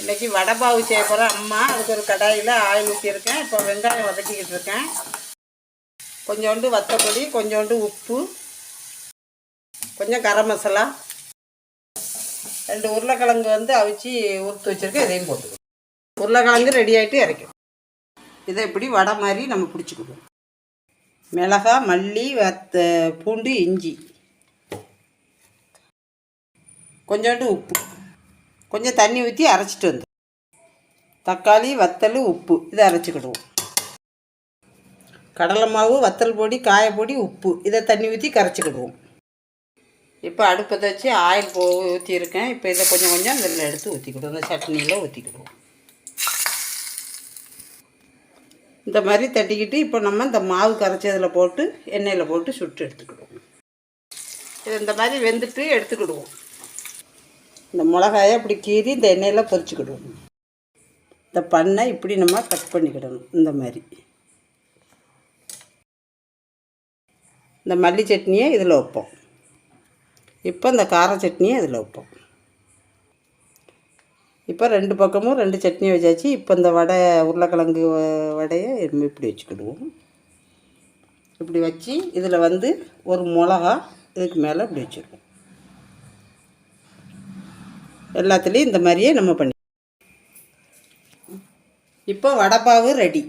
இன்றைக்கி வடை பாவு செய்ய போகிறேன் அம்மா. அதுக்கு ஒரு கடாயில் ஆயில் ஊற்றியிருக்கேன். இப்போ வெங்காயம் வதக்கிக்கிட்டு இருக்கேன். கொஞ்சோண்டு வத்தப்பொடி, கொஞ்சோண்டு உப்பு, கொஞ்சம் கரம் மசாலா, 2 உருளைக்கிழங்கு அவிச்சு ஊற்றி வச்சுருக்கேன். இதையும் போட்டுக்கணும். உருளைக்கிழங்கு ரெடி ஆகிட்டு இறக்கும். இதை இப்படி வடை மாதிரி நம்ம பிடிச்சிக்கணும். மிளகாய், மல்லி, பூண்டு, இஞ்சி, கொஞ்சோண்டு உப்பு, கொஞ்சம் தண்ணி ஊற்றி அரைச்சிட்டு வந்து தக்காளி, வத்தல், உப்பு இதை அரைச்சிக்கிடுவோம். கடலை மாவு, வத்தல் பொடி, காயப்பொடி, உப்பு இதை தண்ணி ஊற்றி கரைச்சிக்கிடுவோம். இப்போ அடுப்பத்தை வச்சு ஆயில் ஊற்றியிருக்கேன். இப்போ இதை கொஞ்சம் கொஞ்சம் இதில் எடுத்து ஊற்றிக்கிடுவோம். இந்த சட்னியில் ஊற்றிக்கிடுவோம். இந்த மாதிரி தட்டிக்கிட்டு இப்போ நம்ம இந்த மாவு கரைச்சதில் போட்டு எண்ணெயில் போட்டு சுட்டு எடுத்துக்கிடுவோம். இது இந்த மாதிரி வெந்துட்டு எடுத்துக்கிடுவோம். இந்த மிளகாயை அப்படி கீறி இந்த எண்ணெயில் பொரிச்சுக்கிடுவோம். இந்த பண்ணை இப்படி நம்ம கட் பண்ணிக்கிடணும். இந்த மாதிரி இந்த மல்லி சட்னியை இதில் வைப்போம். இப்போ இந்த கார சட்னியை இதில் வைப்போம். இப்போ 2 பக்கமும் 2 சட்னி வச்சாச்சு. இப்போ இந்த உருளைக்கிழங்கு வடையை இப்படி வச்சுக்கிடுவோம். இப்படி வச்சு இதில் ஒரு மிளகா இதுக்கு மேலே இப்படி வச்சுருவோம். எல்லாத்துலேயும் இந்த மாதிரியே நம்ம பண்ணி இப்போ வடைப்பாவு ரெடி.